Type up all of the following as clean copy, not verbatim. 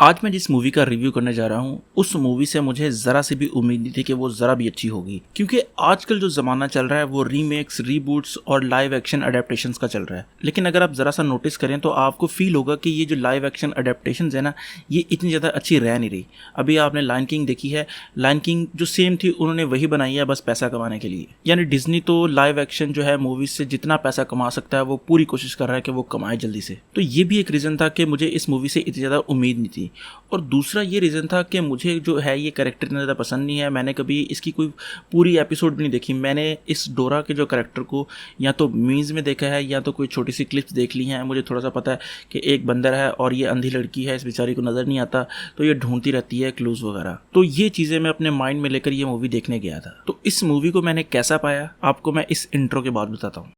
आज मैं जिस मूवी का रिव्यू करने जा रहा हूँ उस मूवी से मुझे ज़रा सी भी उम्मीद नहीं थी कि वो ज़रा भी अच्छी होगी, क्योंकि आजकल जो ज़माना चल रहा है वो रीमेक्स, रीबूट्स और लाइव एक्शन अडेप्टेशंस का चल रहा है। लेकिन अगर आप ज़रा सा नोटिस करें तो आपको फील होगा कि ये जो लाइव एक्शन अडेप्टेशंस है ना, ये इतनी ज़्यादा अच्छी रह नहीं रही। अभी आपने लायन किंग देखी है, लायन किंग जो सेम थी उन्होंने वही बनाई है बस पैसा कमाने के लिए। यानी डिज्नी तो लाइव एक्शन जो है मूवीज से जितना पैसा कमा सकता है वो पूरी कोशिश कर रहा है कि वो कमाए जल्दी से। तो ये भी एक रीज़न था कि मुझे इस मूवी से इतनी ज़्यादा उम्मीद नहीं थी। और दूसरा ये रीज़न था कि मुझे जो है ये कैरेक्टर इतना ज़्यादा पसंद नहीं है। मैंने कभी इसकी कोई पूरी एपिसोड भी नहीं देखी। मैंने इस डोरा के जो कैरेक्टर को या तो मीम्स में देखा है या तो कोई छोटी सी क्लिप्स देख ली हैं। मुझे थोड़ा सा पता है कि एक बंदर है और ये अंधी लड़की है, इस बेचारी को नज़र नहीं आता तो ये ढूंढती रहती है क्लूज़ वगैरह। तो ये चीज़ें मैं अपने माइंड में लेकर ये मूवी देखने गया था। तो इस मूवी को मैंने कैसा पाया आपको मैं इस इंट्रो के बाद बताता हूँ।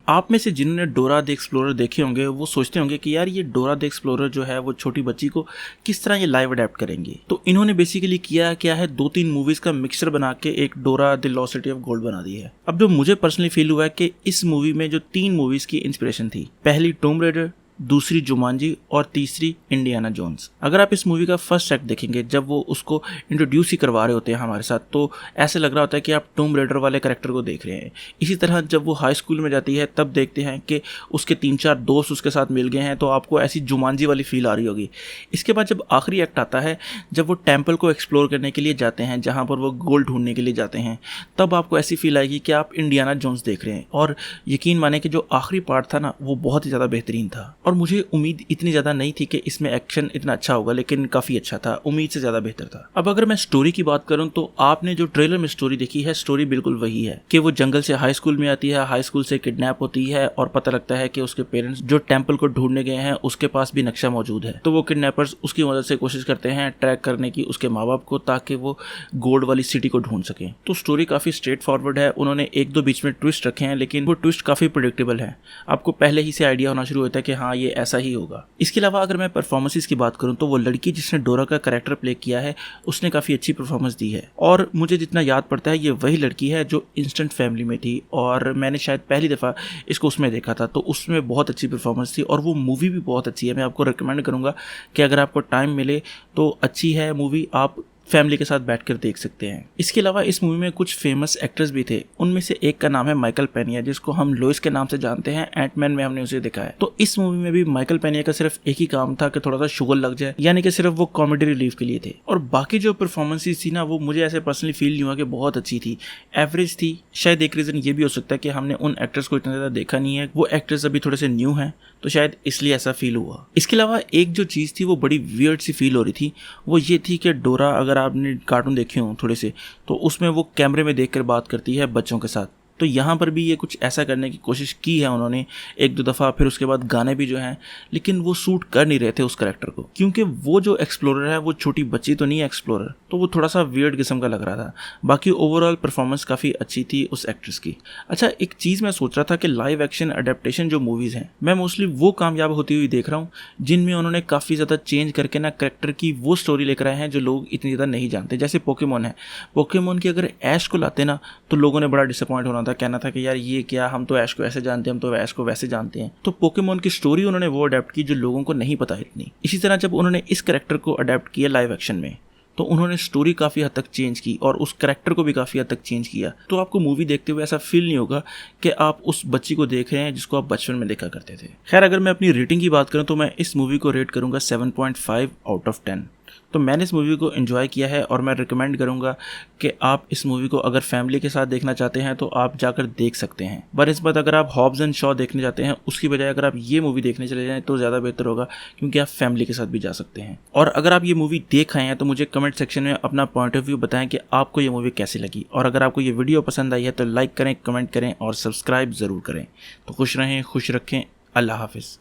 आप में से जिन्होंने डोरा द एक्सप्लोरर देखे होंगे वो सोचते होंगे कि यार ये डोरा द एक्सप्लोरर जो है वो छोटी बच्ची को किस तरह ये लाइव अडेप्ट करेंगे। तो इन्होंने बेसिकली किया क्या है, 2-3 मूवीज का मिक्सचर बना के एक Dora the lost city of gold बना दी है। अब जो मुझे पर्सनली फील हुआ है कि इस मूवी में जो 3 मूवीज की इंस्पिरेशन थी, पहली टॉम रेडर, दूसरी जुमांजी और तीसरी इंडियाना जोन्स। अगर आप इस मूवी का फर्स्ट एक्ट देखेंगे, जब वो उसको इंट्रोड्यूस ही करवा रहे होते हैं हमारे साथ, तो ऐसे लग रहा होता है कि आप टॉम रेडर वाले कैरेक्टर को देख रहे हैं। इसी तरह जब वो हाई स्कूल में जाती है तब देखते हैं कि उसके 3-4 दोस्त उसके साथ मिल गए हैं, तो आपको ऐसी जुमांजी वाली फील आ रही होगी। इसके बाद जब आखिरी एक्ट आता है, जब वो टेम्पल को एक्सप्लोर करने के लिए जाते हैं जहाँ पर वो गोल्ड ढूंढने के लिए जाते हैं, तब आपको ऐसी फील आएगी कि आप इंडियाना जोन्स देख रहे हैं। और यकीन माने कि जो आखिरी पार्ट था ना वो बहुत ही ज़्यादा बेहतरीन था। और मुझे उम्मीद इतनी ज़्यादा नहीं थी कि इसमें एक्शन इतना अच्छा होगा, लेकिन काफ़ी अच्छा था, उम्मीद से ज़्यादा बेहतर था। अब अगर मैं स्टोरी की बात करूं तो आपने जो ट्रेलर में स्टोरी देखी है, स्टोरी बिल्कुल वही है कि वो जंगल से हाई स्कूल में आती है, हाई स्कूल से किडनैप होती है और पता लगता है कि उसके पेरेंट्स जो टेम्पल को ढूंढने गए हैं उसके पास भी नक्शा मौजूद है। तो वो किडनैपर्स उसकी मदद से कोशिश करते हैं ट्रैक करने की उसके माँ बाप को, ताकि वो गोल्ड वाली सिटी को ढूंढ सके। तो स्टोरी काफ़ी स्ट्रेट फॉरवर्ड है। उन्होंने 1-2 बीच में ट्विस्ट रखे हैं, लेकिन वो ट्विस्ट काफ़ी प्रेडिक्टेबल है। आपको पहले ही से आइडिया होना शुरू होता है कि हाँ ये ऐसा ही होगा। इसके अलावा अगर मैं परफॉर्मेंसेस की बात करूं तो वो लड़की जिसने डोरा का कैरेक्टर प्ले किया है उसने काफ़ी अच्छी परफॉर्मेंस दी है। और मुझे जितना याद पड़ता है ये वही लड़की है जो इंस्टेंट फैमिली में थी, और मैंने शायद पहली दफ़ा इसको उसमें देखा था, तो उसमें बहुत अच्छी परफॉर्मेंस थी। और वो मूवी भी बहुत अच्छी है। मैं आपको रिकमेंड करूँगा कि अगर आपको टाइम मिले तो अच्छी है मूवी, आप फैमिली के साथ बैठकर देख सकते हैं। इसके अलावा इस मूवी में कुछ फेमस एक्टर्स भी थे। उनमें से एक का नाम है माइकल पेनिया, जिसको हम लोइस के नाम से जानते हैं। एंटमैन में हमने उसे देखा है। तो इस मूवी में भी माइकल पेनिया का सिर्फ एक ही काम था कि थोड़ा सा शुगर लग जाए, यानी कि सिर्फ वो कॉमेडी रिलीफ के लिए थे। और बाकी जो परफॉर्मेंसेस थी ना वो मुझे ऐसे पर्सनली फील नहीं हुआ कि बहुत अच्छी थी, एवरेज थी। शायद एक रीज़न ये भी हो सकता है कि हमने उन एक्टर्स को इतना ज़्यादा देखा नहीं है, वो एक्टर्स अभी थोड़े से न्यू हैं, तो शायद इसलिए ऐसा फील हुआ। इसके अलावा एक जो चीज़ थी वो बड़ी वियर्ड सी फील हो रही थी, वो ये थी कि डोरा, अगर आपने कार्टून देखे हों थोड़े से, तो उसमें वो कैमरे में देखकर बात करती है बच्चों के साथ। तो यहाँ पर भी ये कुछ ऐसा करने की कोशिश की है उन्होंने 1-2 दफ़ा, फिर उसके बाद गाने भी जो हैं, लेकिन वो सूट कर नहीं रहे थे उस कैरेक्टर को, क्योंकि वो जो एक्सप्लोरर है वो छोटी बच्ची तो नहीं है एक्सप्लोरर, तो वो थोड़ा सा वियर्ड किस्म का लग रहा था। बाकी ओवरऑल परफॉर्मेंस काफ़ी अच्छी थी उस एक्ट्रेस की। अच्छा, एक चीज़ मैं सोच रहा था कि लाइव एक्शन अडेप्टेशन जो मूवीज़ हैं, मैं मोस्टली वो कामयाब होती हुई देख रहा हूँ जिनमें उन्होंने काफ़ी ज़्यादा चेंज करके ना कैरेक्टर की वो स्टोरी लेकर आए हैं जो लोग इतनी ज़्यादा नहीं जानते। जैसे पोकेमोन है, पोकेमोन की अगर ऐश को लाते ना तो लोगों ने बड़ा डिसअपॉइंट होना था, कहना था कि यार ये क्या, हम तो ऐश को ऐसे जानते हैं, हम तो ऐश को वैसे जानते हैं। तो पोकेमोन की स्टोरी उन्होंने वो अडेप्ट की जो लोगों को नहीं पता इतनी। इसी तरह जब उन्होंने इस कैरेक्टर को अडेप्ट किया लाइव एक्शन में, तो उन्होंने स्टोरी काफ़ी हद तक चेंज की और उस कैरेक्टर को भी काफ़ी हद तक चेंज किया। तो आपको मूवी देखते हुए ऐसा फील नहीं होगा कि आप उस बच्ची को देख रहे हैं जिसको आप बचपन में देखा करते थे। खैर, अगर मैं अपनी रेटिंग की बात करूं तो मैं इस मूवी को रेट करूंगा 7.5 आउट ऑफ 10। तो मैंने इस मूवी को एंजॉय किया है और मैं रिकमेंड करूंगा कि आप इस मूवी को अगर फैमिली के साथ देखना चाहते हैं तो आप जाकर देख सकते हैं। बनस्बत अगर आप हॉब्स एंड शॉ देखने जाते हैं उसकी बजाय अगर आप ये मूवी देखने चले जाएं तो ज़्यादा बेहतर होगा, क्योंकि आप फैमिली के साथ भी जा सकते हैं। और अगर आप ये मूवी देख आए हैं तो मुझे कमेंट सेक्शन में अपना पॉइंट ऑफ व्यू बताएं कि आपको ये मूवी कैसी लगी। और अगर आपको ये वीडियो पसंद आई है तो लाइक करें, कमेंट करें और सब्सक्राइब ज़रूर करें। तो खुश रहें, खुश रखें। अल्लाह हाफिज़।